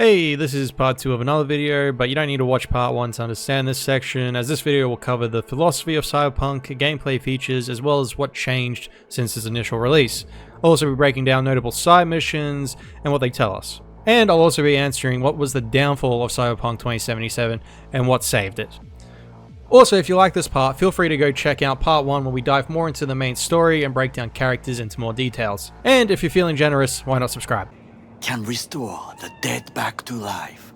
Hey, this is part 2 of another video, but you don't need to watch part 1 to understand this section, as this video will cover the philosophy of Cyberpunk, gameplay features, as well as what changed since its initial release. I'll also be breaking down notable side missions and what they tell us. And I'll also be answering what was the downfall of Cyberpunk 2077 and what saved it. Also, if you like this part, feel free to go check out part 1 where we dive more into the main story and break down characters into more details. And if you're feeling generous, why not subscribe? Can restore the dead back to life.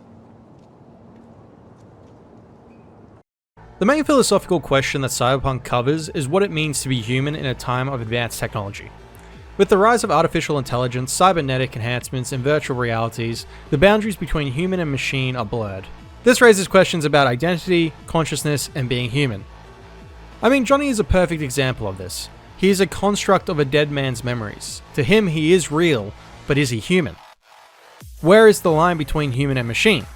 The main philosophical question that Cyberpunk covers is what it means to be human in a time of advanced technology. With the rise of artificial intelligence, cybernetic enhancements, and virtual realities, the boundaries between human and machine are blurred. This raises questions about identity, consciousness, and being human. I mean, Johnny is a perfect example of this. He is a construct of a dead man's memories. To him, he is real, but is he human? Where is the line between human and machine?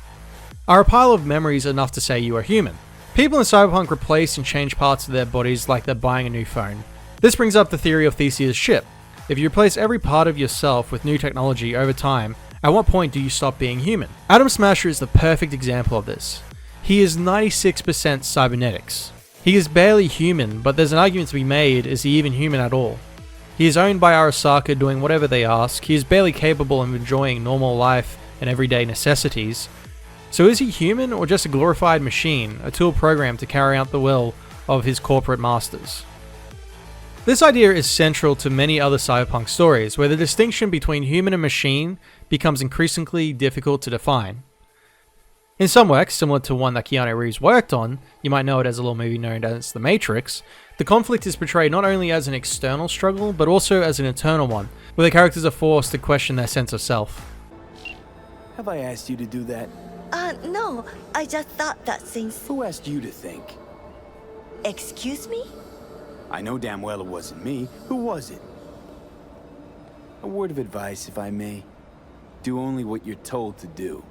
Are a pile of memories enough to say you are human? People in Cyberpunk replace and change parts of their bodies like they're buying a new phone. This brings up the theory of Theseus' ship. If you replace every part of yourself with new technology over time, at what point do you stop being human? Atom Smasher is the perfect example of this. He is 96% cybernetics. He is barely human, but there's an argument to be made, is he even human at all? He is owned by Arasaka doing whatever they ask, he is barely capable of enjoying normal life and everyday necessities. So is he human or just a glorified machine, a tool programmed to carry out the will of his corporate masters? This idea is central to many other Cyberpunk stories, where the distinction between human and machine becomes increasingly difficult to define. In some works, similar to one that Keanu Reeves worked on, you might know it as a little movie known as The Matrix, the conflict is portrayed not only as an external struggle, but also as an internal one, where the characters are forced to question their sense of self. Have I asked you to do that? No. I just thought that since... Who asked you to think? Excuse me? I know damn well it wasn't me. Who was it? A word of advice, if I may. Do only what you're told to do.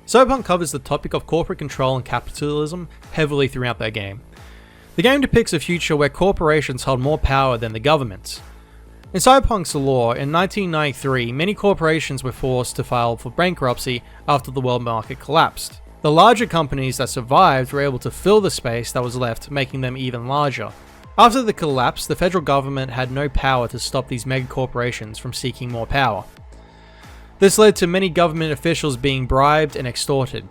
Cyberpunk covers the topic of corporate control and capitalism heavily throughout their game. The game depicts a future where corporations hold more power than the governments. In Cyberpunk's lore, in 1993, many corporations were forced to file for bankruptcy after the world market collapsed. The larger companies that survived were able to fill the space that was left, making them even larger. After the collapse, the federal government had no power to stop these mega corporations from seeking more power. This led to many government officials being bribed and extorted.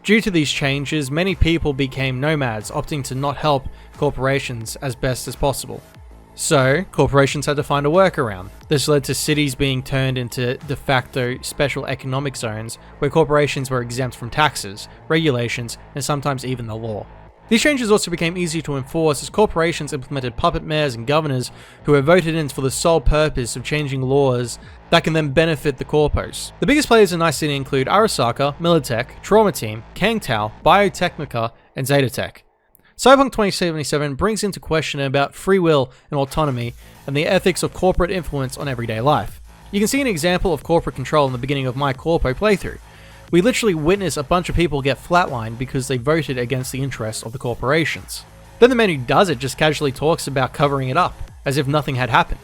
Due to these changes, many people became nomads, opting to not help corporations as best as possible. So, corporations had to find a workaround. This led to cities being turned into de facto special economic zones where corporations were exempt from taxes, regulations, and sometimes even the law. These changes also became easier to enforce as corporations implemented puppet mayors and governors who were voted in for the sole purpose of changing laws that can then benefit the corpos. The biggest players in Night City include Arasaka, Militech, Trauma Team, Kangtao, Biotechnica, and Zetatech. Cyberpunk 2077 brings into question about free will and autonomy and the ethics of corporate influence on everyday life. You can see an example of corporate control in the beginning of my Corpo playthrough. We literally witness a bunch of people get flatlined because they voted against the interests of the corporations. Then the man who does it just casually talks about covering it up, as if nothing had happened,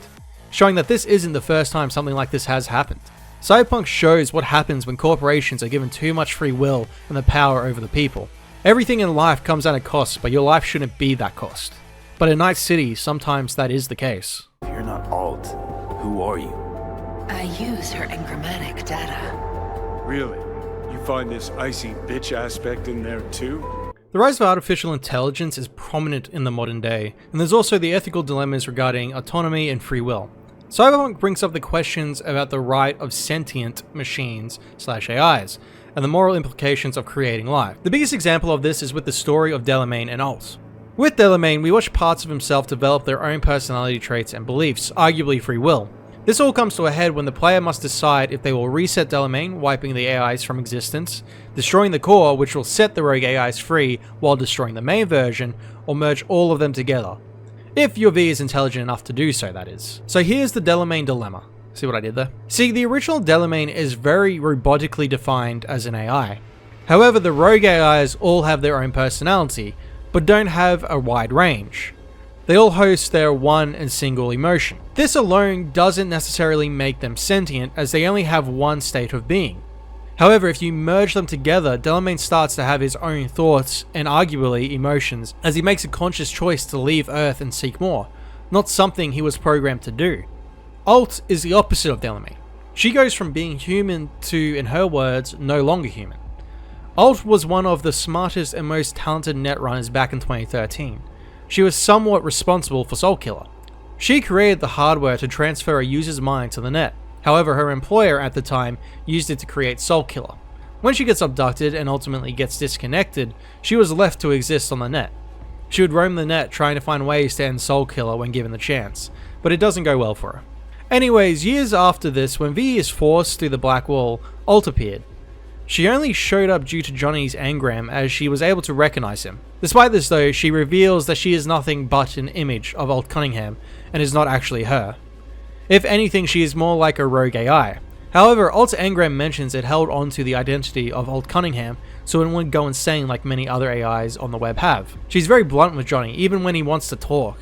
showing that this isn't the first time something like this has happened. Cyberpunk shows what happens when corporations are given too much free will and the power over the people. Everything in life comes at a cost, but your life shouldn't be that cost. But in Night City, sometimes that is the case. If you're not Alt, who are you? I use her engrammatic data. Really? You find this icy bitch aspect in there too? The rise of artificial intelligence is prominent in the modern day, and there's also the ethical dilemmas regarding autonomy and free will. Cyberpunk brings up the questions about the right of sentient machines/AIs, and the moral implications of creating life. The biggest example of this is with the story of Delamain and Alt. With Delamain, we watch parts of himself develop their own personality traits and beliefs, arguably free will. This all comes to a head when the player must decide if they will reset Delamain, wiping the AIs from existence, destroying the core, which will set the rogue AIs free while destroying the main version, or merge all of them together. If your V is intelligent enough to do so, that is. So here's the Delamain dilemma. See what I did there? See, the original Delamain is very robotically defined as an AI. However, the rogue AIs all have their own personality, but don't have a wide range. They all host their one and single emotion. This alone doesn't necessarily make them sentient, as they only have one state of being. However, if you merge them together, Delamain starts to have his own thoughts and arguably emotions as he makes a conscious choice to leave Earth and seek more, not something he was programmed to do. Alt is the opposite of Delamain. She goes from being human to, in her words, no longer human. Alt was one of the smartest and most talented netrunners back in 2013. She was somewhat responsible for Soulkiller. She created the hardware to transfer a user's mind to the net. However, her employer at the time used it to create Soulkiller. When she gets abducted and ultimately gets disconnected, she was left to exist on the net. She would roam the net trying to find ways to end Soulkiller when given the chance, but it doesn't go well for her. Anyways, years after this, when V is forced through the black wall, Alt appeared. She only showed up due to Johnny's engram as she was able to recognize him. Despite this though, she reveals that she is nothing but an image of Alt Cunningham and is not actually her. If anything, she is more like a rogue AI. However, Alt's engram mentions it held onto the identity of Alt Cunningham so it wouldn't go insane like many other AIs on the web have. She's very blunt with Johnny even when he wants to talk.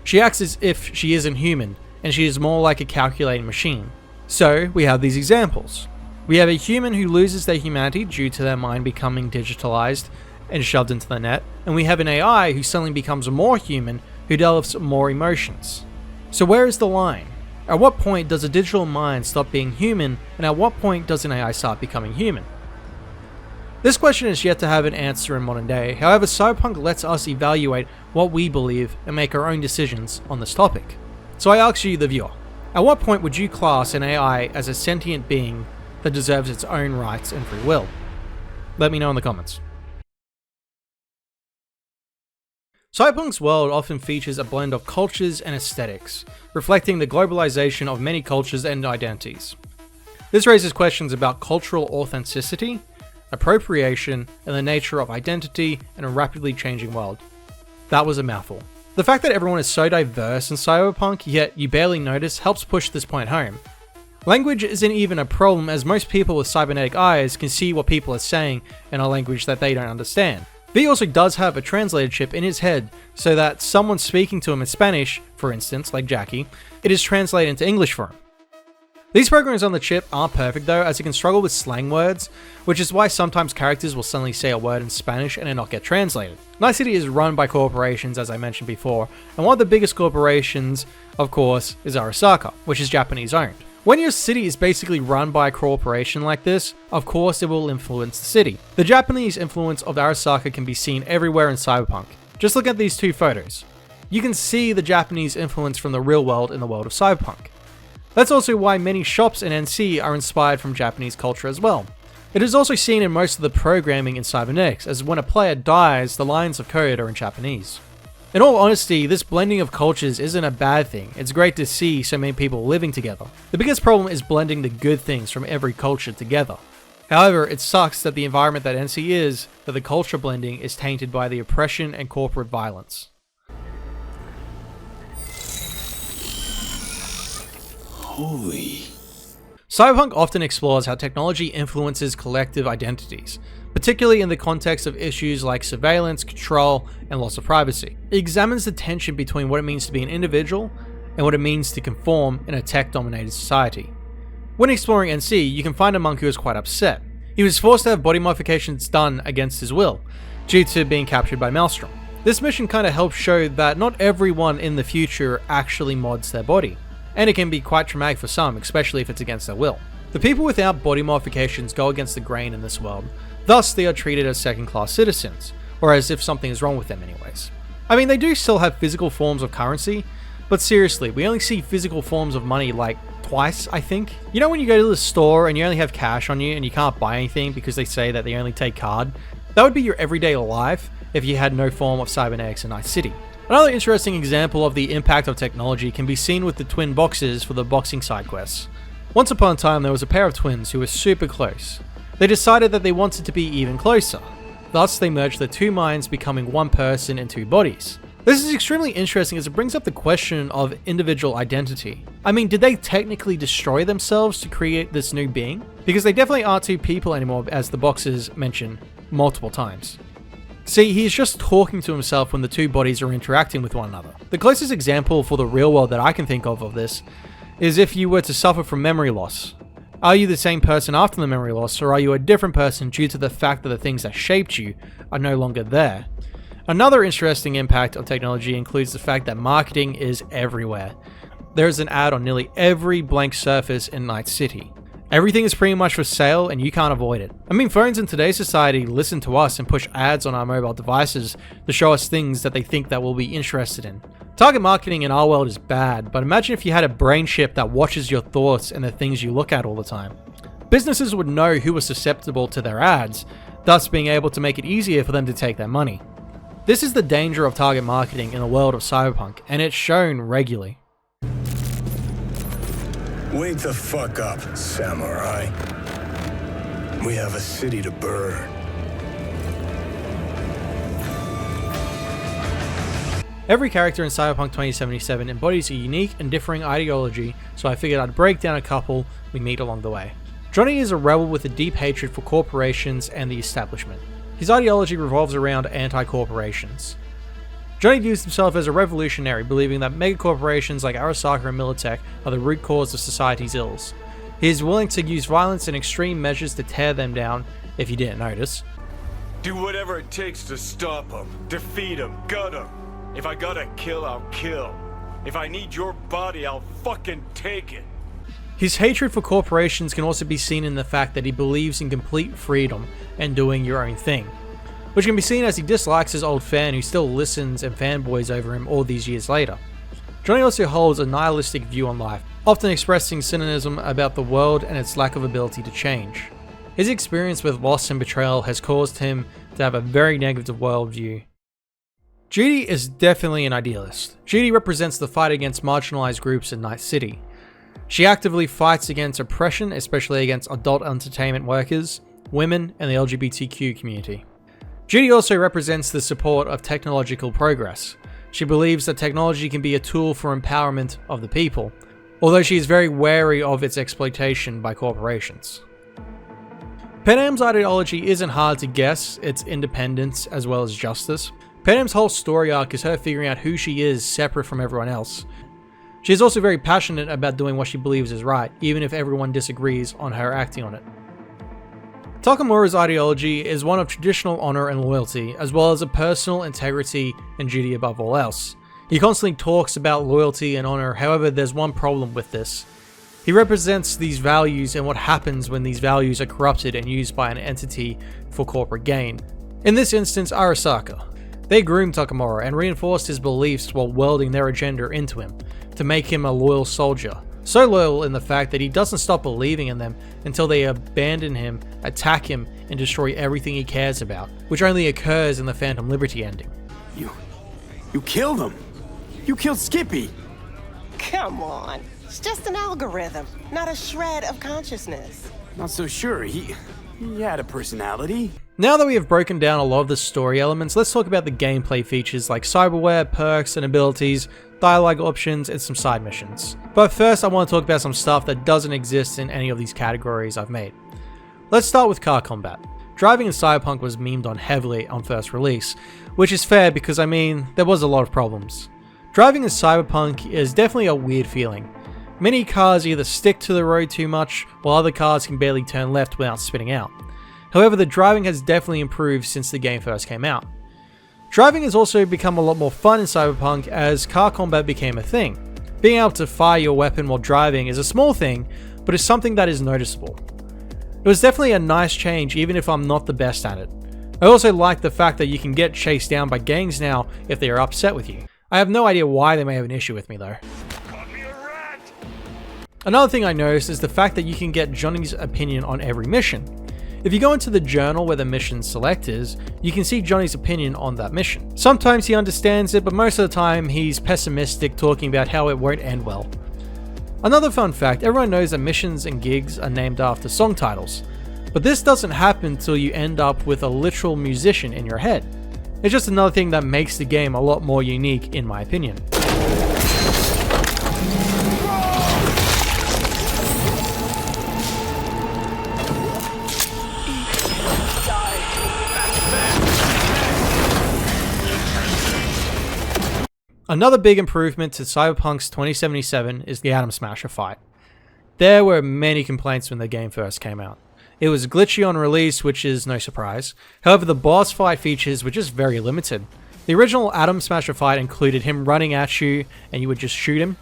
She acts as if she isn't human and she is more like a calculating machine. So, we have these examples. We have a human who loses their humanity due to their mind becoming digitalized and shoved into the net, and we have an AI who suddenly becomes more human who develops more emotions. So where is the line? At what point does a digital mind stop being human, and at what point does an AI start becoming human? This question is yet to have an answer in modern day, however Cyberpunk lets us evaluate what we believe and make our own decisions on this topic. So I ask you, the viewer, at what point would you class an AI as a sentient being that deserves its own rights and free will? Let me know in the comments. Cyberpunk's world often features a blend of cultures and aesthetics, reflecting the globalization of many cultures and identities. This raises questions about cultural authenticity, appropriation, and the nature of identity in a rapidly changing world. That was a mouthful. The fact that everyone is so diverse in Cyberpunk, yet you barely notice, helps push this point home. Language isn't even a problem, as most people with cybernetic eyes can see what people are saying in a language that they don't understand. V also does have a translator chip in his head, so that someone speaking to him in Spanish, for instance, like Jackie, it is translated into English for him. These programs on the chip aren't perfect though, as it can struggle with slang words, which is why sometimes characters will suddenly say a word in Spanish and it not get translated. Night City is run by corporations, as I mentioned before, and one of the biggest corporations, of course, is Arasaka, which is Japanese owned. When your city is basically run by a corporation like this, of course it will influence the city. The Japanese influence of Arasaka can be seen everywhere in Cyberpunk. Just look at these two photos. You can see the Japanese influence from the real world in the world of Cyberpunk. That's also why many shops in NC are inspired from Japanese culture as well. It is also seen in most of the programming in Cybernetics, as when a player dies, the lines of code are in Japanese. In all honesty, this blending of cultures isn't a bad thing. It's great to see so many people living together. The biggest problem is blending the good things from every culture together. However, it sucks that the environment that NC is, that the culture blending is tainted by the oppression and corporate violence. Holy. Cyberpunk often explores how technology influences collective identities, particularly in the context of issues like surveillance, control, and loss of privacy. It examines the tension between what it means to be an individual and what it means to conform in a tech-dominated society. When exploring NC, you can find a monk who is quite upset. He was forced to have body modifications done against his will, due to being captured by Maelstrom. This mission kind of helps show that not everyone in the future actually mods their body, and it can be quite traumatic for some, especially if it's against their will. The people without body modifications go against the grain in this world, thus they are treated as second-class citizens, or as if something is wrong with them anyways. I mean, they do still have physical forms of currency, but seriously, we only see physical forms of money like twice, I think. You know when you go to the store and you only have cash on you and you can't buy anything because they say that they only take card? That would be your everyday life if you had no form of cybernetics in Night City. Another interesting example of the impact of technology can be seen with the twin boxes for the boxing side quests. Once upon a time there was a pair of twins who were super close. They decided that they wanted to be even closer. Thus they merged their two minds, becoming one person and two bodies. This is extremely interesting as it brings up the question of individual identity. I mean, did they technically destroy themselves to create this new being? Because they definitely aren't two people anymore, as the boxes mention multiple times. See, he's just talking to himself when the two bodies are interacting with one another. The closest example for the real world that I can think of this is if you were to suffer from memory loss. Are you the same person after the memory loss, or are you a different person due to the fact that the things that shaped you are no longer there? Another interesting impact of technology includes the fact that marketing is everywhere. There is an ad on nearly every blank surface in Night City. Everything is pretty much for sale and you can't avoid it. I mean, phones in today's society listen to us and push ads on our mobile devices to show us things that they think that we'll be interested in. Target marketing in our world is bad, but imagine if you had a brain chip that watches your thoughts and the things you look at all the time. Businesses would know who was susceptible to their ads, thus being able to make it easier for them to take their money. This is the danger of target marketing in the world of Cyberpunk, and it's shown regularly. Wake the fuck up, samurai. We have a city to burn. Every character in Cyberpunk 2077 embodies a unique and differing ideology, so I figured I'd break down a couple we meet along the way. Johnny is a rebel with a deep hatred for corporations and the establishment. His ideology revolves around anti-corporations. Johnny views himself as a revolutionary, believing that megacorporations like Arasaka and Militech are the root cause of society's ills. He is willing to use violence and extreme measures to tear them down, if you didn't notice. Do whatever it takes to stop them, defeat them, gut them. If I gotta kill, I'll kill. If I need your body, I'll fucking take it. His hatred for corporations can also be seen in the fact that he believes in complete freedom and doing your own thing, which can be seen as he dislikes his old fan who still listens and fanboys over him all these years later. Johnny also holds a nihilistic view on life, often expressing cynicism about the world and its lack of ability to change. His experience with loss and betrayal has caused him to have a very negative worldview. Judy is definitely an idealist. Judy represents the fight against marginalized groups in Night City. She actively fights against oppression, especially against adult entertainment workers, women, and the LGBTQ community. Judy also represents the support of technological progress. She believes that technology can be a tool for empowerment of the people, although she is very wary of its exploitation by corporations. Panam's ideology isn't hard to guess, it's independence as well as justice. Panam's whole story arc is her figuring out who she is separate from everyone else. She is also very passionate about doing what she believes is right, even if everyone disagrees on her acting on it. Takamura's ideology is one of traditional honor and loyalty, as well as a personal integrity and duty above all else. He constantly talks about loyalty and honor, however there's one problem with this. He represents these values and what happens when these values are corrupted and used by an entity for corporate gain. In this instance, Arasaka. They groomed Takamura and reinforced his beliefs while welding their agenda into him, to make him a loyal soldier. So loyal in the fact that he doesn't stop believing in them until they abandon him, attack him, and destroy everything he cares about, which only occurs in the Phantom Liberty ending. You killed him! You killed Skippy! Come on. It's just an algorithm, not a shred of consciousness. Not so sure, he had a personality. Now that we have broken down a lot of the story elements, let's talk about the gameplay features like cyberware, perks and abilities, dialogue options, and some side missions. But first I want to talk about some stuff that doesn't exist in any of these categories I've made. Let's start with car combat. Driving in Cyberpunk was memed on heavily on first release, which is fair because I mean, there was a lot of problems. Driving in Cyberpunk is definitely a weird feeling. Many cars either stick to the road too much, while other cars can barely turn left without spinning out. However, the driving has definitely improved since the game first came out. Driving has also become a lot more fun in Cyberpunk as car combat became a thing. Being able to fire your weapon while driving is a small thing, but it's something that is noticeable. It was definitely a nice change even if I'm not the best at it. I also like the fact that you can get chased down by gangs now if they are upset with you. I have no idea why they may have an issue with me though. Another thing I noticed is the fact that you can get Johnny's opinion on every mission. If you go into the journal where the mission select is, you can see Johnny's opinion on that mission. Sometimes he understands it, but most of the time he's pessimistic, talking about how it won't end well. Another fun fact, everyone knows that missions and gigs are named after song titles, but this doesn't happen until you end up with a literal musician in your head. It's just another thing that makes the game a lot more unique in my opinion. Another big improvement to Cyberpunk's 2077 is the Atom Smasher fight. There were many complaints when the game first came out. It was glitchy on release, which is no surprise. However, the boss fight features were just very limited. The original Atom Smasher fight included him running at you and you would just shoot him.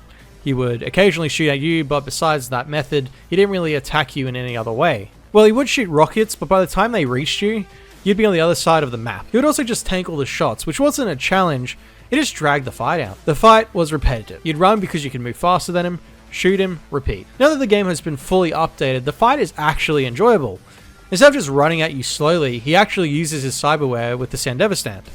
He would occasionally shoot at you, but besides that method, he didn't really attack you in any other way. Well, he would shoot rockets, but by the time they reached you, you'd be on the other side of the map. He would also just tank all the shots, which wasn't a challenge, it just dragged the fight out. The fight was repetitive. You'd run because you could move faster than him, shoot him, repeat. Now that the game has been fully updated, the fight is actually enjoyable. Instead of just running at you slowly, he actually uses his cyberware with the Sandever stand.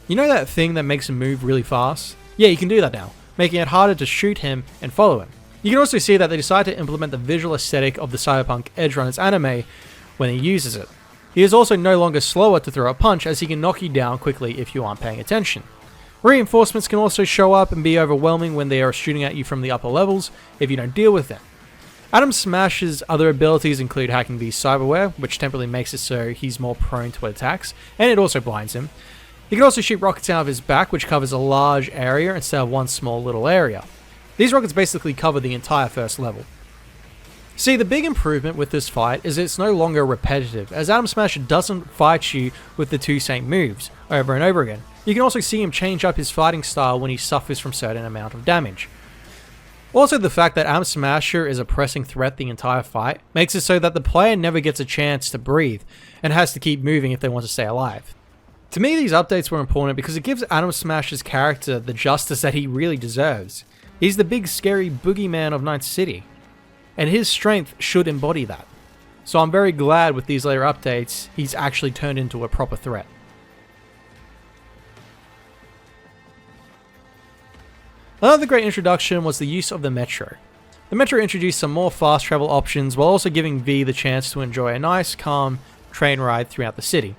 You know that thing that makes him move really fast? Yeah, you can do that now, making it harder to shoot him and follow him. You can also see that they decided to implement the visual aesthetic of the Cyberpunk Edgerunners anime when he uses it. He is also no longer slower to throw a punch, as he can knock you down quickly if you aren't paying attention. Reinforcements can also show up and be overwhelming when they are shooting at you from the upper levels if you don't deal with them. Atom Smash's other abilities include hacking the Cyberware, which temporarily makes it so he's more prone to attacks, and it also blinds him. He can also shoot rockets out of his back, which covers a large area instead of one small little area. These rockets basically cover the entire first level. See, the big improvement with this fight is it's no longer repetitive, as Atom Smasher doesn't fight you with the two same moves over and over again. You can also see him change up his fighting style when he suffers from certain amount of damage. Also, the fact that Atom Smasher is a pressing threat the entire fight makes it so that the player never gets a chance to breathe and has to keep moving if they want to stay alive. To me, these updates were important because it gives Atom Smasher's character the justice that he really deserves. He's the big scary boogeyman of Night City, and his strength should embody that. So I'm very glad with these later updates, he's actually turned into a proper threat. Another great introduction was the use of the Metro. The Metro introduced some more fast travel options while also giving V the chance to enjoy a nice, calm train ride throughout the city.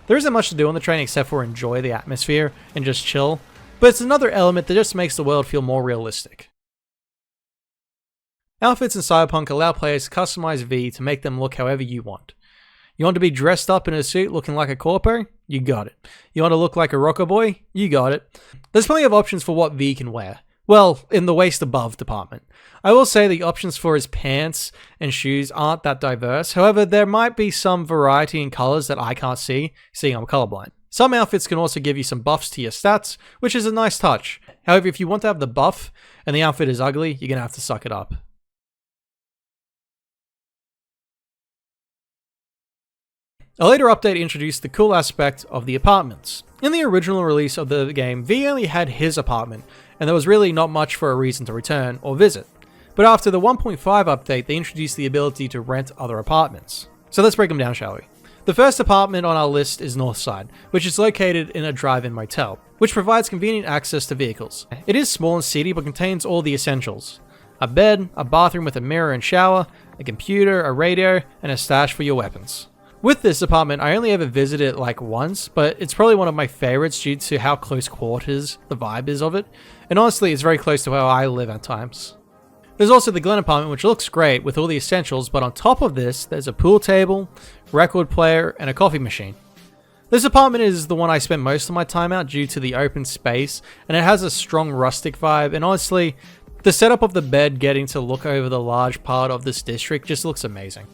There isn't much to do on the train except for enjoy the atmosphere and just chill, but it's another element that just makes the world feel more realistic. Outfits in Cyberpunk allow players to customize V to make them look however you want. You want to be dressed up in a suit looking like a corpo? You got it. You want to look like a rocker boy? You got it. There's plenty of options for what V can wear. Well, in the waist above department. I will say the options for his pants and shoes aren't that diverse, however there might be some variety in colours that I can't see, seeing I'm colorblind. Some outfits can also give you some buffs to your stats, which is a nice touch. However, if you want to have the buff and the outfit is ugly, you're going to have to suck it up. A later update introduced the cool aspect of the apartments. In the original release of the game, V only had his apartment, and there was really not much for a reason to return or visit. But after the 1.5 update, they introduced the ability to rent other apartments. So let's break them down, shall we? The first apartment on our list is Northside, which is located in a drive-in motel, which provides convenient access to vehicles. It is small and seedy, but contains all the essentials. A bed, a bathroom with a mirror and shower, a computer, a radio, and a stash for your weapons. With this apartment, I only ever visited it like once, but it's probably one of my favorites due to how close quarters the vibe is of it, and honestly it's very close to how I live at times. There's also the Glen apartment, which looks great with all the essentials, but on top of this, there's a pool table, record player, and a coffee machine. This apartment is the one I spent most of my time at due to the open space, and it has a strong rustic vibe, and honestly, the setup of the bed getting to look over the large part of this district just looks amazing.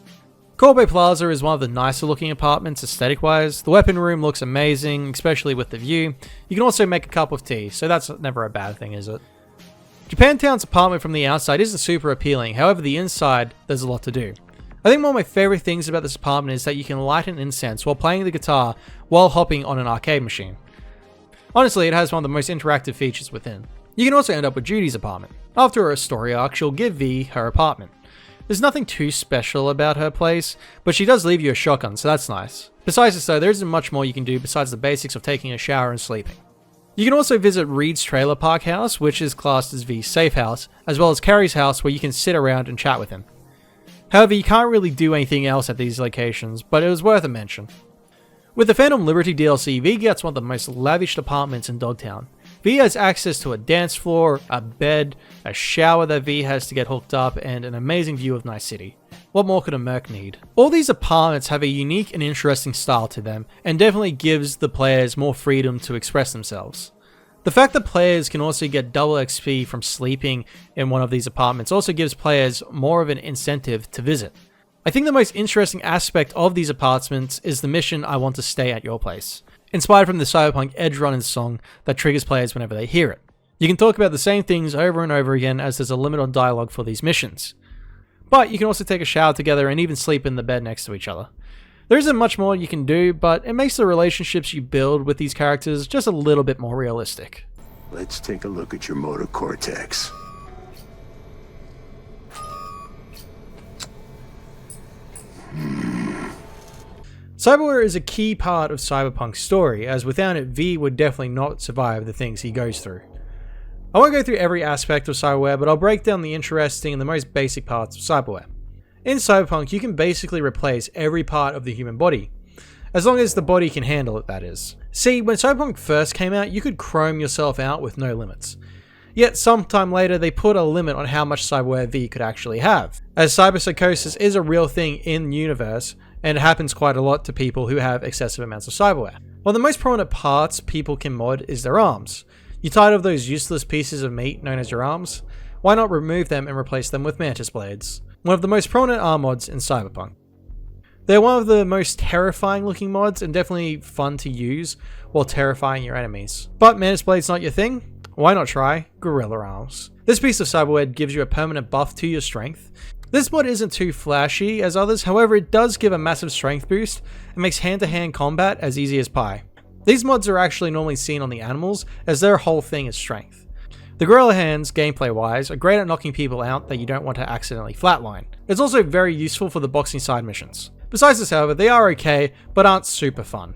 Corbe Plaza is one of the nicer looking apartments aesthetic wise. The weapon room looks amazing, especially with the view. You can also make a cup of tea, so that's never a bad thing, is it? Japantown's apartment from the outside isn't super appealing, however the inside, there's a lot to do. I think one of my favorite things about this apartment is that you can light an incense while playing the guitar while hopping on an arcade machine. Honestly, it has one of the most interactive features within. You can also end up with Judy's apartment. After a story arc, she'll give V her apartment. There's nothing too special about her place, but she does leave you a shotgun, so that's nice. Besides this though, there isn't much more you can do besides the basics of taking a shower and sleeping. You can also visit Reed's trailer park house, which is classed as V's safe house, as well as Carrie's house where you can sit around and chat with him. However, you can't really do anything else at these locations, but it was worth a mention. With the Phantom Liberty DLC, V gets one of the most lavish apartments in Dogtown. V has access to a dance floor, a bed, a shower that V has to get hooked up, and an amazing view of Night City. What more could a merc need? All these apartments have a unique and interesting style to them, and definitely gives the players more freedom to express themselves. The fact that players can also get double XP from sleeping in one of these apartments also gives players more of an incentive to visit. I think the most interesting aspect of these apartments is the mission "I want to stay at your place," inspired from the Cyberpunk Edge Runners song that triggers players whenever they hear it. You can talk about the same things over and over again as there's a limit on dialogue for these missions. But you can also take a shower together and even sleep in the bed next to each other. There isn't much more you can do, but it makes the relationships you build with these characters just a little bit more realistic. Let's take a look at your motor cortex. Cyberware is a key part of Cyberpunk's story, as without it, V would definitely not survive the things he goes through. I won't go through every aspect of Cyberware, but I'll break down the interesting and the most basic parts of Cyberware. In Cyberpunk, you can basically replace every part of the human body, as long as the body can handle it, that is. See, when Cyberpunk first came out, you could chrome yourself out with no limits. Yet sometime later, they put a limit on how much Cyberware V could actually have, as cyberpsychosis is a real thing in the universe, and it happens quite a lot to people who have excessive amounts of cyberware. One of the most prominent parts people can mod is their arms. You tired of those useless pieces of meat known as your arms? Why not remove them and replace them with mantis blades? One of the most prominent arm mods in Cyberpunk. They're one of the most terrifying looking mods and definitely fun to use while terrifying your enemies. But mantis blades not your thing? Why not try gorilla arms? This piece of cyberware gives you a permanent buff to your strength. This mod isn't too flashy as others, however it does give a massive strength boost and makes hand-to-hand combat as easy as pie. These mods are actually normally seen on the animals, as their whole thing is strength. The gorilla hands, gameplay wise, are great at knocking people out that you don't want to accidentally flatline. It's also very useful for the boxing side missions. Besides this, however, they are okay, but aren't super fun.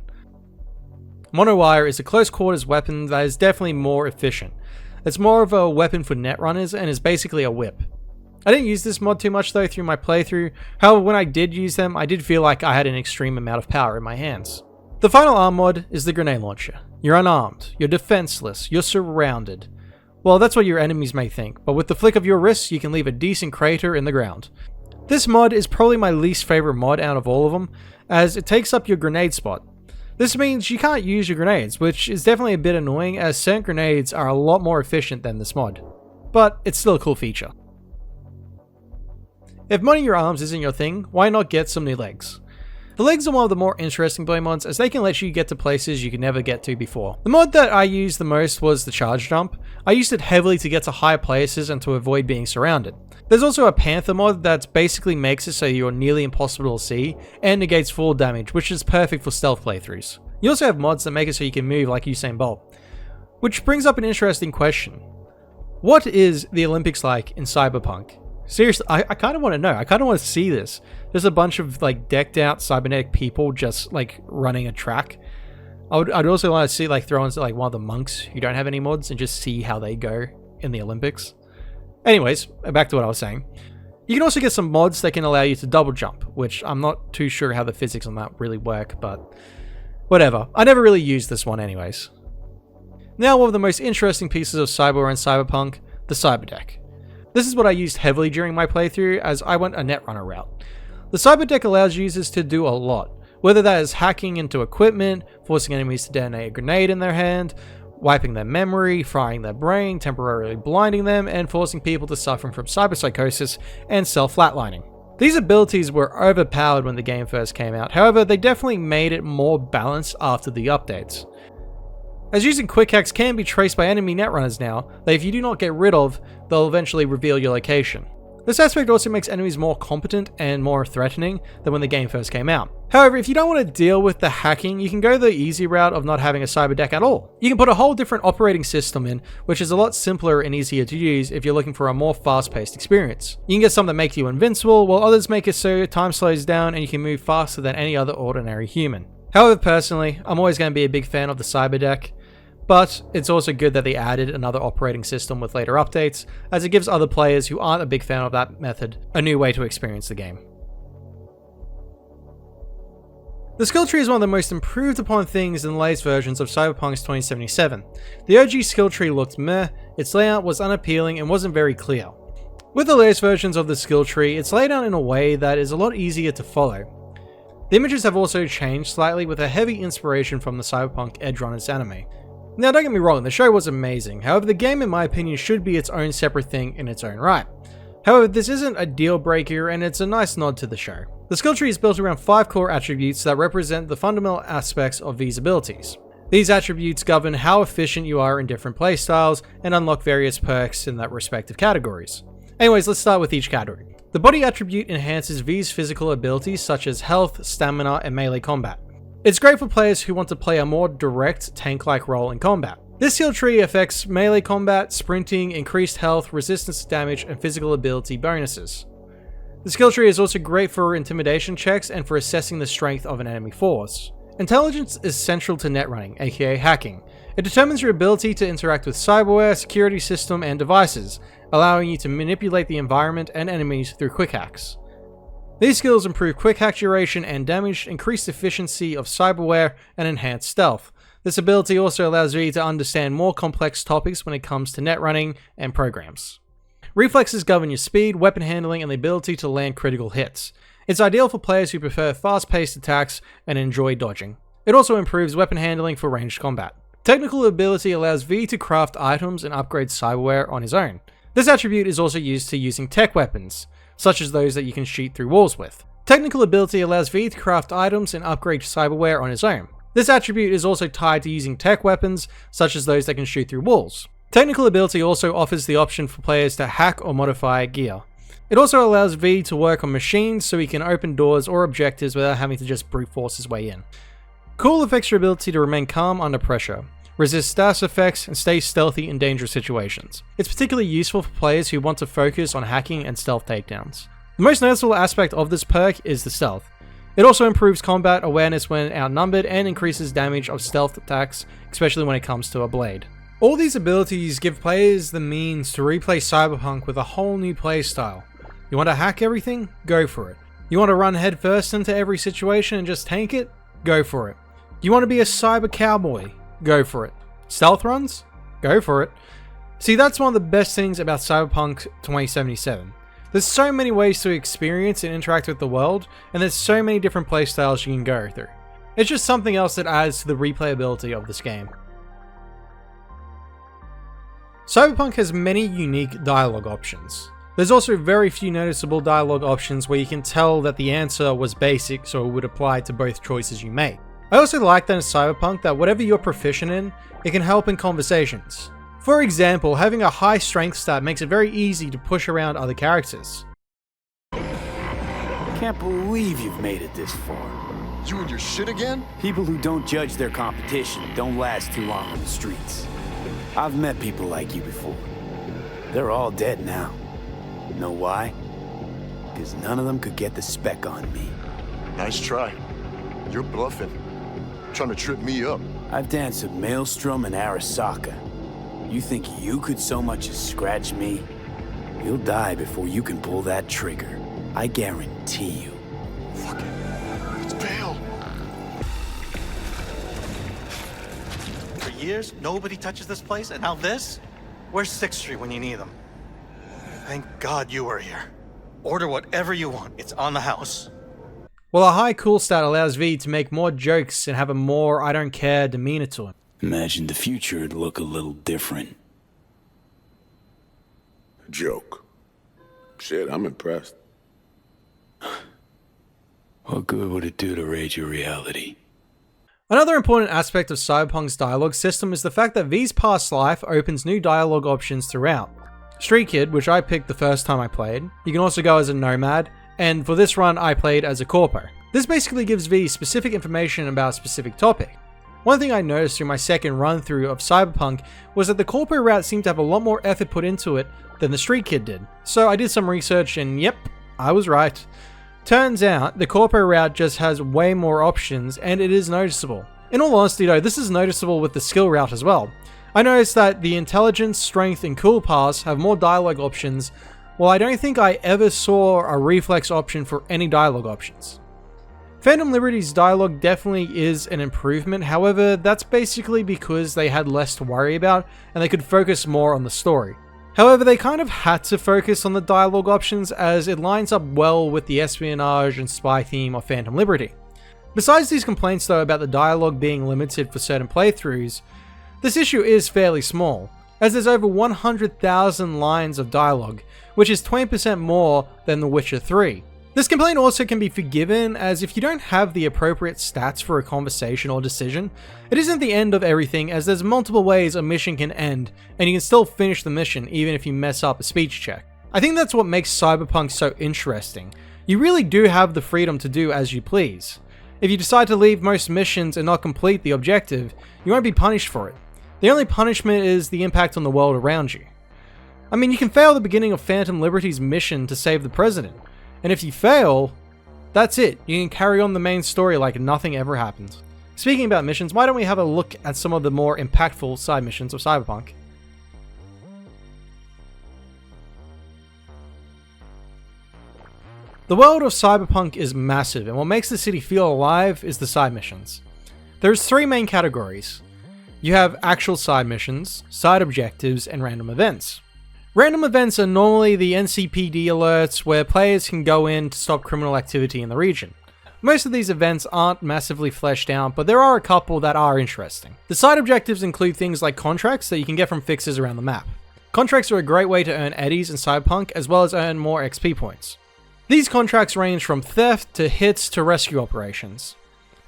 Monowire is a close quarters weapon that is definitely more efficient. It's more of a weapon for netrunners and is basically a whip. I didn't use this mod too much though through my playthrough, however when I did use them, I did feel like I had an extreme amount of power in my hands. The final arm mod is the grenade launcher. You're unarmed, you're defenseless, you're surrounded. Well, that's what your enemies may think, but with the flick of your wrist, you can leave a decent crater in the ground. This mod is probably my least favorite mod out of all of them, as it takes up your grenade spot. This means you can't use your grenades, which is definitely a bit annoying as certain grenades are a lot more efficient than this mod. But it's still a cool feature. If modding your arms isn't your thing, why not get some new legs? The legs are one of the more interesting blade mods as they can let you get to places you could never get to before. The mod that I used the most was the charge jump. I used it heavily to get to higher places and to avoid being surrounded. There's also a panther mod that basically makes it so you're nearly impossible to see and negates fall damage, which is perfect for stealth playthroughs. You also have mods that make it so you can move like Usain Bolt. Which brings up an interesting question. What is the Olympics like in Cyberpunk? Seriously, I kind of want to know. I kind of want to see this. There's a bunch of like decked out cybernetic people just like running a track. I'd also want to see like throw in like one of the monks who don't have any mods and just see how they go in the Olympics. Anyways, back to what I was saying. You can also get some mods that can allow you to double jump, which I'm not too sure how the physics on that really work, but whatever. I never really used this one anyways. Now one of the most interesting pieces of Cyberware and Cyberpunk, the Cyberdeck. This is what I used heavily during my playthrough as I went a netrunner route. The Cyberdeck allows users to do a lot, whether that is hacking into equipment, forcing enemies to detonate a grenade in their hand, wiping their memory, frying their brain, temporarily blinding them, and forcing people to suffer from cyberpsychosis and self-flatlining. These abilities were overpowered when the game first came out, however they definitely made it more balanced after the updates. As using quick hacks can be traced by enemy netrunners now, that if you do not get rid of, they'll eventually reveal your location. This aspect also makes enemies more competent and more threatening than when the game first came out. However, if you don't want to deal with the hacking, you can go the easy route of not having a cyber deck at all. You can put a whole different operating system in, which is a lot simpler and easier to use if you're looking for a more fast-paced experience. You can get some that make you invincible, while others make it so time slows down and you can move faster than any other ordinary human. However, personally, I'm always going to be a big fan of the cyber deck. But it's also good that they added another operating system with later updates, as it gives other players who aren't a big fan of that method a new way to experience the game. The skill tree is one of the most improved upon things in the latest versions of Cyberpunk's 2077. The OG skill tree looked meh, its layout was unappealing and wasn't very clear. With the latest versions of the skill tree, it's laid out in a way that is a lot easier to follow. The images have also changed slightly with a heavy inspiration from the Cyberpunk Edge Runners anime. Now don't get me wrong, the show was amazing, however the game in my opinion should be its own separate thing in its own right. However, this isn't a deal breaker and it's a nice nod to the show. The skill tree is built around 5 core attributes that represent the fundamental aspects of V's abilities. These attributes govern how efficient you are in different playstyles and unlock various perks in that respective categories. Anyways, let's start with each category. The body attribute enhances V's physical abilities such as health, stamina, and melee combat. It's great for players who want to play a more direct tank-like role in combat. This skill tree affects melee combat, sprinting, increased health, resistance to damage, and physical ability bonuses. The skill tree is also great for intimidation checks and for assessing the strength of an enemy force. Intelligence is central to netrunning, aka hacking. It determines your ability to interact with cyberware, security system, and devices, allowing you to manipulate the environment and enemies through quick hacks. These skills improve quick hack duration and damage, increase efficiency of cyberware, and enhance stealth. This ability also allows V to understand more complex topics when it comes to netrunning and programs. Reflexes govern your speed, weapon handling, and the ability to land critical hits. It's ideal for players who prefer fast-paced attacks and enjoy dodging. It also improves weapon handling for ranged combat. Technical ability allows V to craft items and upgrade cyberware on his own. This attribute is also used to using tech weapons, such as those that you can shoot through walls with. Technical ability allows V to craft items and upgrade cyberware on his own. This attribute is also tied to using tech weapons, such as those that can shoot through walls. Technical ability also offers the option for players to hack or modify gear. It also allows V to work on machines so he can open doors or objectives without having to just brute force his way in. Cool affects your ability to remain calm under pressure, resist status effects, and stay stealthy in dangerous situations. It's particularly useful for players who want to focus on hacking and stealth takedowns. The most noticeable aspect of this perk is the stealth. It also improves combat awareness when outnumbered and increases damage of stealth attacks, especially when it comes to a blade. All these abilities give players the means to replay Cyberpunk with a whole new playstyle. You want to hack everything? Go for it. You want to run headfirst into every situation and just tank it? Go for it. You want to be a cyber cowboy? Go for it. Stealth runs? Go for it. See, that's one of the best things about Cyberpunk 2077. There's so many ways to experience and interact with the world, and there's so many different playstyles you can go through. It's just something else that adds to the replayability of this game. Cyberpunk has many unique dialogue options. There's also very few noticeable dialogue options where you can tell that the answer was basic, so it would apply to both choices you make. I also like that in Cyberpunk that whatever you're proficient in, it can help in conversations. For example, having a high strength stat makes it very easy to push around other characters. Can't believe you've made it this far. You and your shit again? People who don't judge their competition don't last too long on the streets. I've met people like you before. They're all dead now. Know why? Because none of them could get the spec on me. Nice try. You're bluffing. Trying to trip me up. I've danced with Maelstrom and Arasaka. You think you could so much as scratch me? You'll die before you can pull that trigger. I guarantee you. Fuck it. It's Bale. For years, nobody touches this place, and now this? Where's 6th Street when you need them? Thank God you were here. Order whatever you want. It's on the house. Well, a high cool stat allows V to make more jokes and have a more I don't care demeanor to him. Imagine the future would look a little different. Joke. Shit, I'm impressed. What good would it do to raid your reality? Another important aspect of Cyberpunk's dialogue system is the fact that V's past life opens new dialogue options throughout. Street Kid, which I picked the first time I played, you can also go as a nomad, and for this run I played as a corpo. This basically gives V specific information about a specific topic. One thing I noticed through my second run through of Cyberpunk was that the corpo route seemed to have a lot more effort put into it than the Street Kid did. So I did some research and yep, I was right. Turns out the corpo route just has way more options and it is noticeable. In all honesty though, this is noticeable with the skill route as well. I noticed that the intelligence, strength, and cool paths have more dialogue options, while I don't think I ever saw a reflex option for any dialogue options. Phantom Liberty's dialogue definitely is an improvement, however, that's basically because they had less to worry about and they could focus more on the story. However, they kind of had to focus on the dialogue options as it lines up well with the espionage and spy theme of Phantom Liberty. Besides these complaints though about the dialogue being limited for certain playthroughs, This issue is fairly small, as there's over 100,000 lines of dialogue, which is 20% more than The Witcher 3. This complaint also can be forgiven, as if you don't have the appropriate stats for a conversation or decision, it isn't the end of everything, as there's multiple ways a mission can end, and you can still finish the mission even if you mess up a speech check. I think that's what makes Cyberpunk so interesting. You really do have the freedom to do as you please. If you decide to leave most missions and not complete the objective, you won't be punished for it. The only punishment is the impact on the world around you. I mean, you can fail the beginning of Phantom Liberty's mission to save the president, and if you fail, that's it. You can carry on the main story like nothing ever happened. Speaking about missions, why don't we have a look at some of the more impactful side missions of Cyberpunk? The world of Cyberpunk is massive, and what makes the city feel alive is the side missions. There's 3 main categories. You have actual side missions, side objectives, and random events. Random events are normally the NCPD alerts where players can go in to stop criminal activity in the region. Most of these events aren't massively fleshed out, but there are a couple that are interesting. The side objectives include things like contracts that you can get from fixes around the map. Contracts are a great way to earn eddies in Cyberpunk, as well as earn more XP points. These contracts range from theft to hits to rescue operations.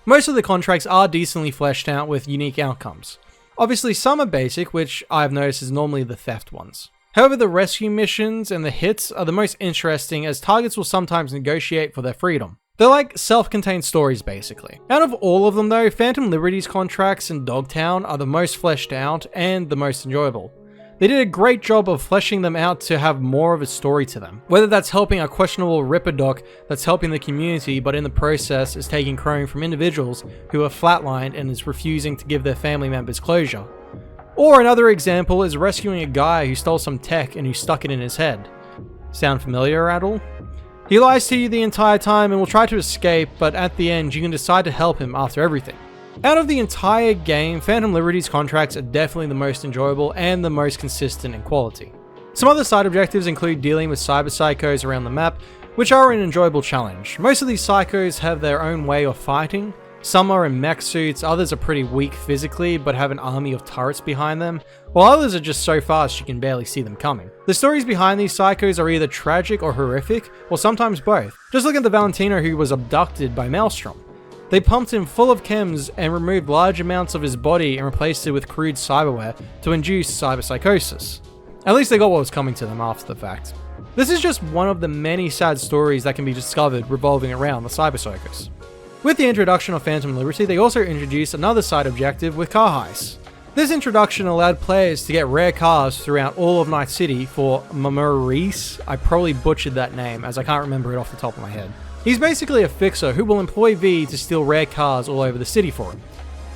Most of the contracts are decently fleshed out with unique outcomes. Obviously some are basic, which I've noticed is normally the theft ones. However, the rescue missions and the hits are the most interesting, as targets will sometimes negotiate for their freedom. They're like self-contained stories basically. Out of all of them though, Phantom Liberty's contracts in Dogtown are the most fleshed out and the most enjoyable. They did a great job of fleshing them out to have more of a story to them. Whether that's helping a questionable Ripper doc that's helping the community but in the process is taking chrome from individuals who are flatlined and is refusing to give their family members closure. Or another example is rescuing a guy who stole some tech and who stuck it in his head. Sound familiar at all? He lies to you the entire time and will try to escape, but at the end you can decide to help him after everything. Out of the entire game, Phantom Liberty's contracts are definitely the most enjoyable and the most consistent in quality. Some other side objectives include dealing with cyber psychos around the map, which are an enjoyable challenge. Most of these psychos have their own way of fighting. Some are in mech suits, others are pretty weak physically but have an army of turrets behind them, while others are just so fast you can barely see them coming. The stories behind these psychos are either tragic or horrific, or sometimes both. Just look at the Valentino who was abducted by Maelstrom. They pumped him full of chems and removed large amounts of his body and replaced it with crude cyberware to induce cyberpsychosis. At least they got what was coming to them after the fact. This is just one of the many sad stories that can be discovered revolving around the cyberpsychos. With the introduction of Phantom Liberty, they also introduced another side objective with car heists. This introduction allowed players to get rare cars throughout all of Night City for Maurice. I probably butchered that name as I can't remember it off the top of my head. He's basically a fixer who will employ V to steal rare cars all over the city for him.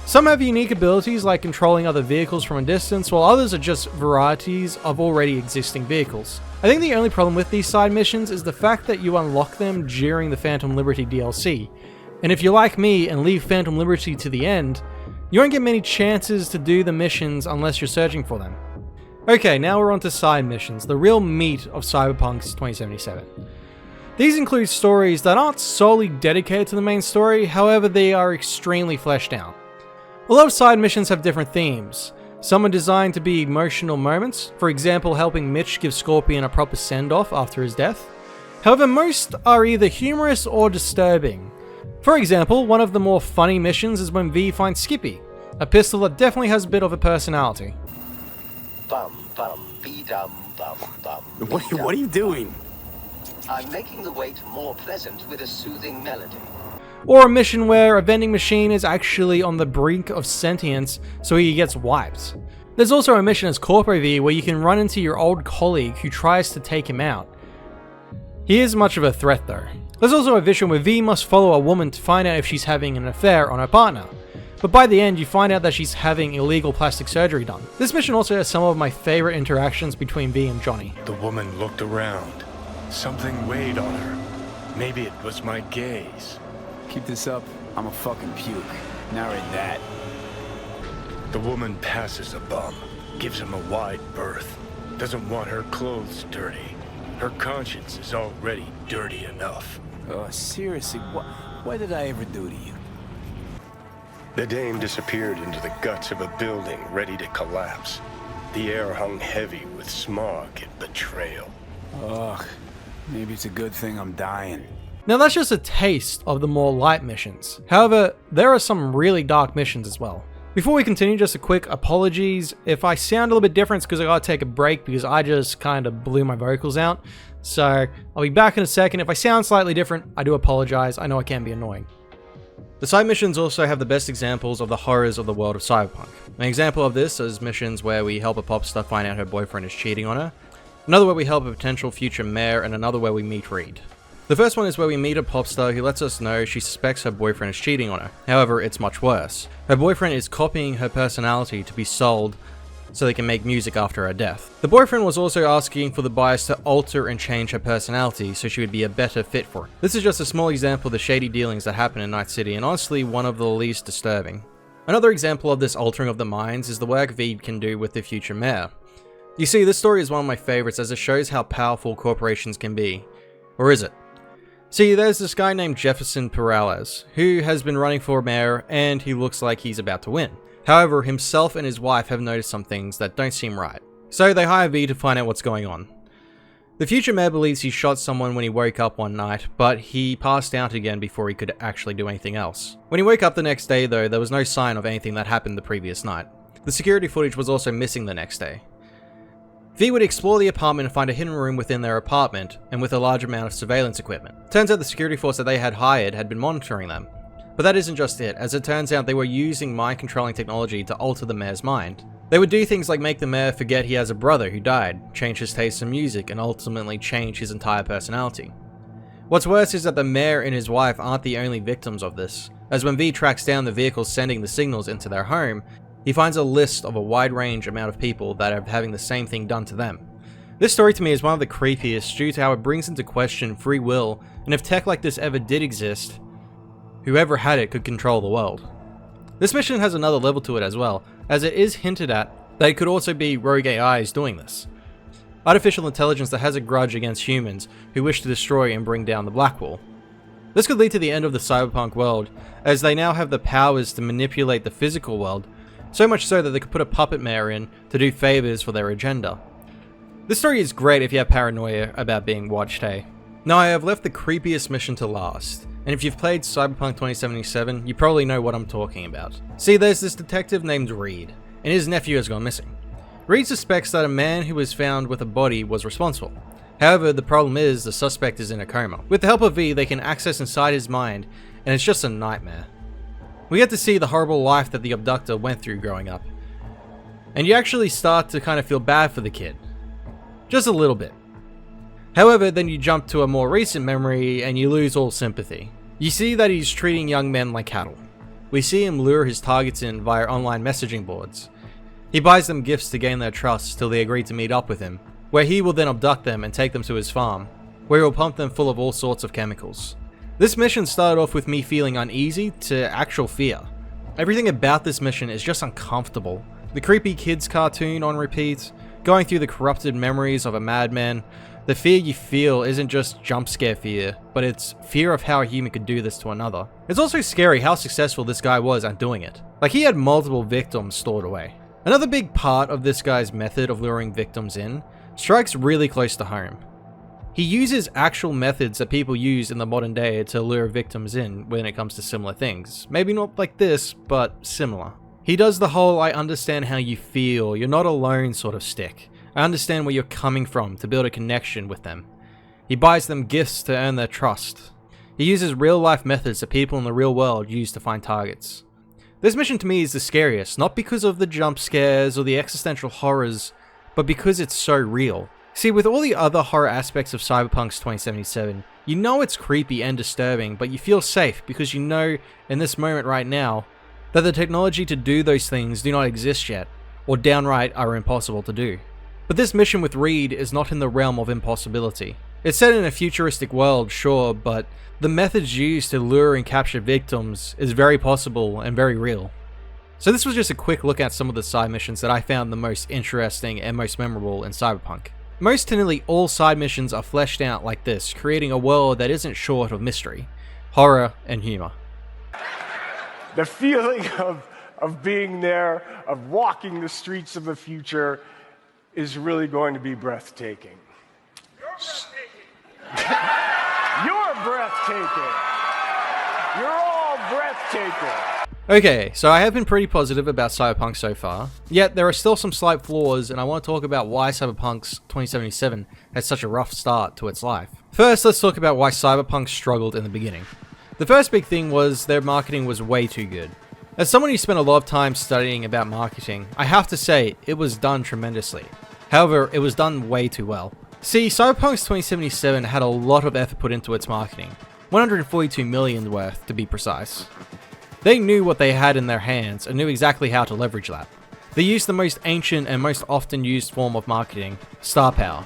Some have unique abilities like controlling other vehicles from a distance, while others are just varieties of already existing vehicles. I think the only problem with these side missions is the fact that you unlock them during the Phantom Liberty DLC. And if you're like me and leave Phantom Liberty to the end, you won't get many chances to do the missions unless you're searching for them. Okay, now we're on to side missions, the real meat of Cyberpunk's 2077. These include stories that aren't solely dedicated to the main story, however they are extremely fleshed out. A lot of side missions have different themes. Some are designed to be emotional moments, for example helping Mitch give Scorpion a proper send-off after his death. However, most are either humorous or disturbing. For example, one of the more funny missions is when V finds Skippy, a pistol that definitely has a bit of a personality. Bum, bum, be-dum, bum, bum. What are you doing? I'm making the wait more pleasant with a soothing melody. Or a mission where a vending machine is actually on the brink of sentience, so he gets wiped. There's also a mission as Corpo V where you can run into your old colleague who tries to take him out. He is much of a threat though. There's also a mission where V must follow a woman to find out if she's having an affair on her partner, but by the end you find out that she's having illegal plastic surgery done. This mission also has some of my favorite interactions between V and Johnny. The woman looked around. Something weighed on her. Maybe it was my gaze. Keep this up, I'm a fucking puke. Narrate that. The woman passes a bum, gives him a wide berth. Doesn't want her clothes dirty. Her conscience is already dirty enough. Seriously, what did I ever do to you? The dame disappeared into the guts of a building ready to collapse. The air hung heavy with smog and betrayal. Ugh, maybe it's a good thing I'm dying. Now that's just a taste of the more light missions. However, there are some really dark missions as well. Before we continue, just a quick apologies. If I sound a little bit different, it's because I gotta take a break because I just kind of blew my vocals out. So I'll be back in a second. If I sound slightly different, I do apologize. I know it can be annoying. The side missions also have the best examples of the horrors of the world of Cyberpunk. An example of this is missions where we help a pop star find out her boyfriend is cheating on her, another where we help a potential future mayor, and another where we meet Reed. The first one is where we meet a pop star who lets us know she suspects her boyfriend is cheating on her. However, it's much worse. Her boyfriend is copying her personality to be sold so they can make music after her death. The boyfriend was also asking for the buyers to alter and change her personality so she would be a better fit for it. This is just a small example of the shady dealings that happen in Night City, and honestly one of the least disturbing. Another example of this altering of the minds is the work Veed can do with the future mayor. You see, this story is one of my favorites as it shows how powerful corporations can be. Or is it? See, there's this guy named Jefferson Peralez, who has been running for mayor and he looks like he's about to win. However, himself and his wife have noticed some things that don't seem right. So they hire V to find out what's going on. The future mayor believes he shot someone when he woke up one night, but he passed out again before he could actually do anything else. When he woke up the next day though, there was no sign of anything that happened the previous night. The security footage was also missing the next day. V would explore the apartment and find a hidden room within their apartment, and with a large amount of surveillance equipment. Turns out the security force that they had hired had been monitoring them. But that isn't just it, as it turns out they were using mind-controlling technology to alter the mayor's mind. They would do things like make the mayor forget he has a brother who died, change his taste in music, and ultimately change his entire personality. What's worse is that the mayor and his wife aren't the only victims of this, as when V tracks down the vehicle sending the signals into their home, he finds a list of a wide range amount of people that are having the same thing done to them. This story to me is one of the creepiest due to how it brings into question free will, and if tech like this ever did exist, whoever had it could control the world. This mission has another level to it as well, as it is hinted at that it could also be rogue AIs doing this. Artificial intelligence that has a grudge against humans who wish to destroy and bring down the Black Wall. This could lead to the end of the cyberpunk world, as they now have the powers to manipulate the physical world, so much so that they could put a puppet mayor in to do favors for their agenda. This story is great if you have paranoia about being watched, hey. Now I have left the creepiest mission to last, and if you've played Cyberpunk 2077, you probably know what I'm talking about. See, there's this detective named Reed, and his nephew has gone missing. Reed suspects that a man who was found with a body was responsible. However, the problem is the suspect is in a coma. With the help of V, they can access inside his mind, and it's just a nightmare. We get to see the horrible life that the abductor went through growing up. And you actually start to kind of feel bad for the kid. Just a little bit. However, then you jump to a more recent memory and you lose all sympathy. You see that he's treating young men like cattle. We see him lure his targets in via online messaging boards. He buys them gifts to gain their trust till they agree to meet up with him, where he will then abduct them and take them to his farm, where he'll pump them full of all sorts of chemicals. This mission started off with me feeling uneasy to actual fear. Everything about this mission is just uncomfortable. The creepy kids cartoon on repeat, going through the corrupted memories of a madman. The fear you feel isn't just jump scare fear, but it's fear of how a human could do this to another. It's also scary how successful this guy was at doing it. Like, he had multiple victims stored away. Another big part of this guy's method of luring victims in strikes really close to home. He uses actual methods that people use in the modern day to lure victims in when it comes to similar things. Maybe not like this, but similar. He does the whole I understand how you feel, you're not alone sort of stick. I understand where you're coming from to build a connection with them. He buys them gifts to earn their trust. He uses real life methods that people in the real world use to find targets. This mission to me is the scariest, not because of the jump scares or the existential horrors, but because it's so real. See, with all the other horror aspects of Cyberpunk's 2077, you know it's creepy and disturbing, but you feel safe because you know in this moment right now that the technology to do those things do not exist yet, or downright are impossible to do. But this mission with Reed is not in the realm of impossibility. It's set in a futuristic world, sure, but the methods used to lure and capture victims is very possible and very real. So this was just a quick look at some of the side missions that I found the most interesting and most memorable in Cyberpunk. Most nearly all side missions are fleshed out like this, creating a world that isn't short of mystery, horror, and humor. The feeling of being there, of walking the streets of the future, is really going to be breathtaking. You're breathtaking. You're all breathtaking. Okay, so I have been pretty positive about Cyberpunk so far, yet there are still some slight flaws, and I want to talk about why Cyberpunk's 2077 had such a rough start to its life. First, let's talk about why Cyberpunk struggled in the beginning. The first big thing was their marketing was way too good. As someone who spent a lot of time studying about marketing, I have to say it was done tremendously. However, it was done way too well. See, Cyberpunk's 2077 had a lot of effort put into its marketing, 142 million worth to be precise. They knew what they had in their hands and knew exactly how to leverage that. They used the most ancient and most often used form of marketing, star power.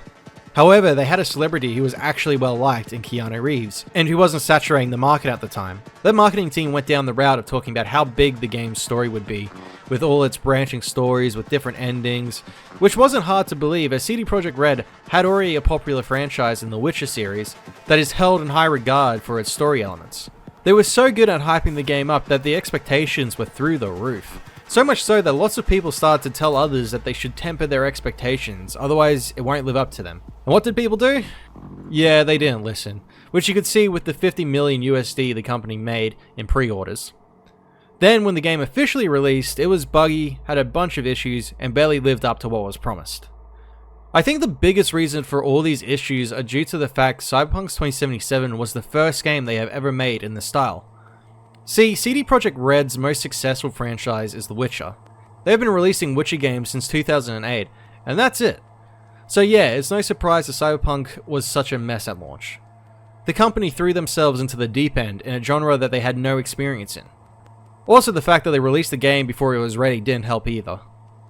However, they had a celebrity who was actually well liked in Keanu Reeves, and who wasn't saturating the market at the time. Their marketing team went down the route of talking about how big the game's story would be, with all its branching stories with different endings, which wasn't hard to believe as CD Projekt Red had already a popular franchise in the Witcher series that is held in high regard for its story elements. They were so good at hyping the game up that the expectations were through the roof. So much so that lots of people started to tell others that they should temper their expectations, otherwise it won't live up to them. And what did people do? Yeah, they didn't listen, which you could see with the 50 million USD the company made in pre-orders. Then when the game officially released, it was buggy, had a bunch of issues, and barely lived up to what was promised. I think the biggest reason for all these issues are due to the fact Cyberpunk's 2077 was the first game they have ever made in this style. See, CD Projekt Red's most successful franchise is The Witcher. They have been releasing Witcher games since 2008, and that's it. So yeah, it's no surprise that Cyberpunk was such a mess at launch. The company threw themselves into the deep end in a genre that they had no experience in. Also, the fact that they released the game before it was ready didn't help either.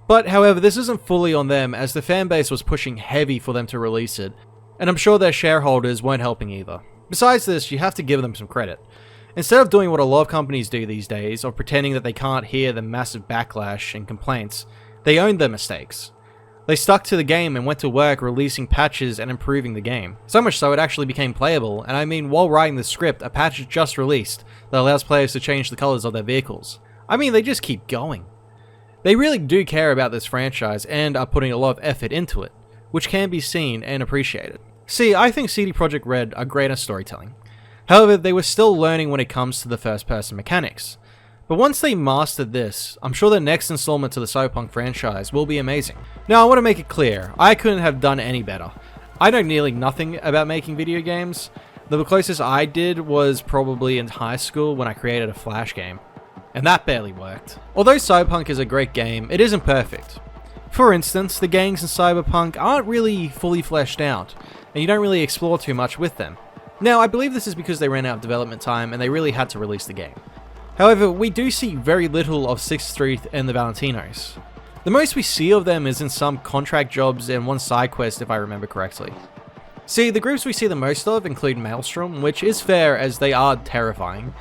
But however, this isn't fully on them as the fanbase was pushing heavy for them to release it, and I'm sure their shareholders weren't helping either. Besides this, you have to give them some credit. Instead of doing what a lot of companies do these days, of pretending that they can't hear the massive backlash and complaints, they owned their mistakes. They stuck to the game and went to work releasing patches and improving the game. So much so it actually became playable, and I mean while writing the script, a patch is just released that allows players to change the colors of their vehicles. I mean, they just keep going. They really do care about this franchise and are putting a lot of effort into it, which can be seen and appreciated. See, I think CD Projekt Red are great at storytelling. However, they were still learning when it comes to the first-person mechanics. But once they mastered this, I'm sure the next installment to the Cyberpunk franchise will be amazing. Now, I want to make it clear, I couldn't have done any better. I know nearly nothing about making video games. The closest I did was probably in high school when I created a Flash game. And that barely worked. Although Cyberpunk is a great game, it isn't perfect. For instance, the gangs in Cyberpunk aren't really fully fleshed out, and you don't really explore too much with them. Now, I believe this is because they ran out of development time and they really had to release the game. However, we do see very little of 6th Street and the Valentinos. The most we see of them is in some contract jobs and one side quest if I remember correctly. See, the groups we see the most of include Maelstrom, which is fair as they are terrifying,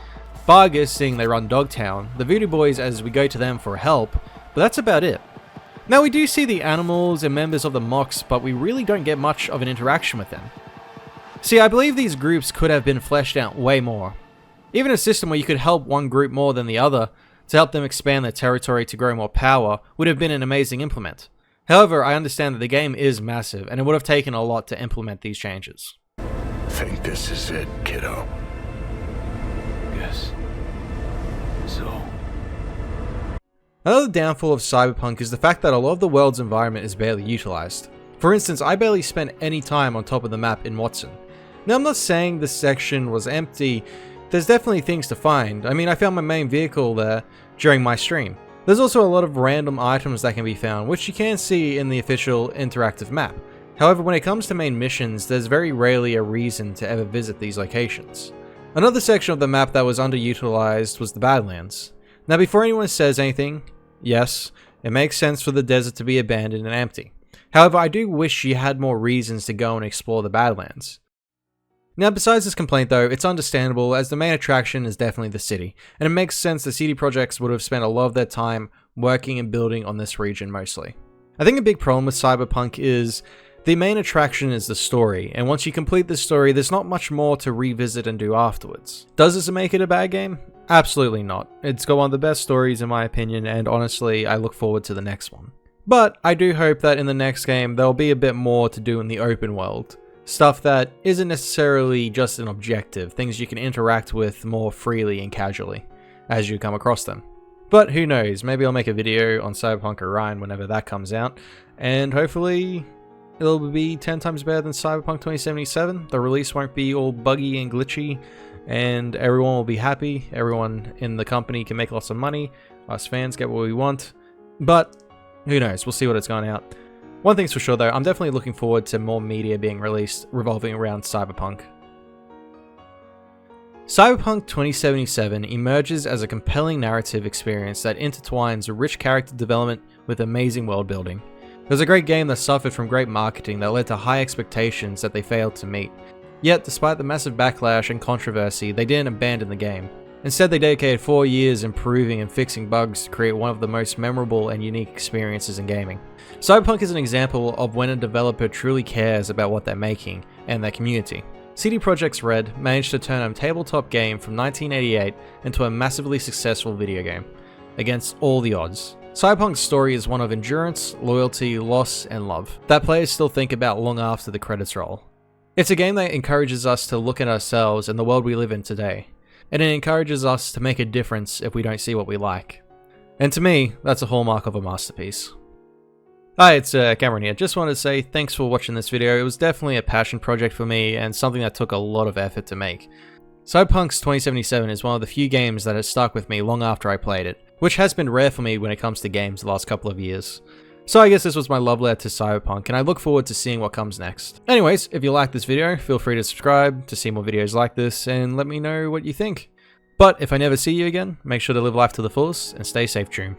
Vargas seeing they run Dogtown, the Voodoo Boys as we go to them for help, but that's about it. Now we do see the animals and members of the Mox, but we really don't get much of an interaction with them. See, I believe these groups could have been fleshed out way more. Even a system where you could help one group more than the other to help them expand their territory to grow more power would have been an amazing implement. However, I understand that the game is massive and it would have taken a lot to implement these changes. Think this is it, kiddo? Yes. So? Another downfall of Cyberpunk is the fact that a lot of the world's environment is barely utilized. For instance, I barely spent any time on top of the map in Watson. Now I'm not saying this section was empty, there's definitely things to find. I mean, I found my main vehicle there during my stream. There's also a lot of random items that can be found, which you can see in the official interactive map. However, when it comes to main missions, there's very rarely a reason to ever visit these locations. Another section of the map that was underutilized was the Badlands. Now before anyone says anything, yes, it makes sense for the desert to be abandoned and empty. However, I do wish you had more reasons to go and explore the Badlands. Now besides this complaint though, it's understandable as the main attraction is definitely the city, and it makes sense that CD Projekt would have spent a lot of their time working and building on this region mostly. I think a big problem with Cyberpunk is the main attraction is the story, and once you complete the story, there's not much more to revisit and do afterwards. Does this make it a bad game? Absolutely not. It's got one of the best stories in my opinion, and honestly, I look forward to the next one. But I do hope that in the next game, there'll be a bit more to do in the open world. Stuff that isn't necessarily just an objective, things you can interact with more freely and casually, as you come across them. But who knows, maybe I'll make a video on Cyberpunk Orion whenever that comes out, and hopefully it'll be 10 times better than Cyberpunk 2077. The release won't be all buggy and glitchy, and everyone will be happy, everyone in the company can make lots of money, us fans get what we want, but who knows, we'll see what it's going out. One thing's for sure though, I'm definitely looking forward to more media being released revolving around Cyberpunk. Cyberpunk 2077 emerges as a compelling narrative experience that intertwines rich character development with amazing world building. It was a great game that suffered from great marketing that led to high expectations that they failed to meet. Yet, despite the massive backlash and controversy, they didn't abandon the game. Instead, they dedicated 4 years improving and fixing bugs to create one of the most memorable and unique experiences in gaming. Cyberpunk is an example of when a developer truly cares about what they're making and their community. CD Projekt Red managed to turn a tabletop game from 1988 into a massively successful video game, against all the odds. Cyberpunk's story is one of endurance, loyalty, loss, and love, that players still think about long after the credits roll. It's a game that encourages us to look at ourselves and the world we live in today, and it encourages us to make a difference if we don't see what we like. And to me, that's a hallmark of a masterpiece. Hi, it's Cameron here. Just wanted to say thanks for watching this video. It was definitely a passion project for me and something that took a lot of effort to make. Cyberpunk 2077 is one of the few games that has stuck with me long after I played it, which has been rare for me when it comes to games the last couple of years. So I guess this was my love letter to Cyberpunk, and I look forward to seeing what comes next. Anyways, if you like this video, feel free to subscribe to see more videos like this, and let me know what you think. But if I never see you again, make sure to live life to the fullest and stay safe, Dream.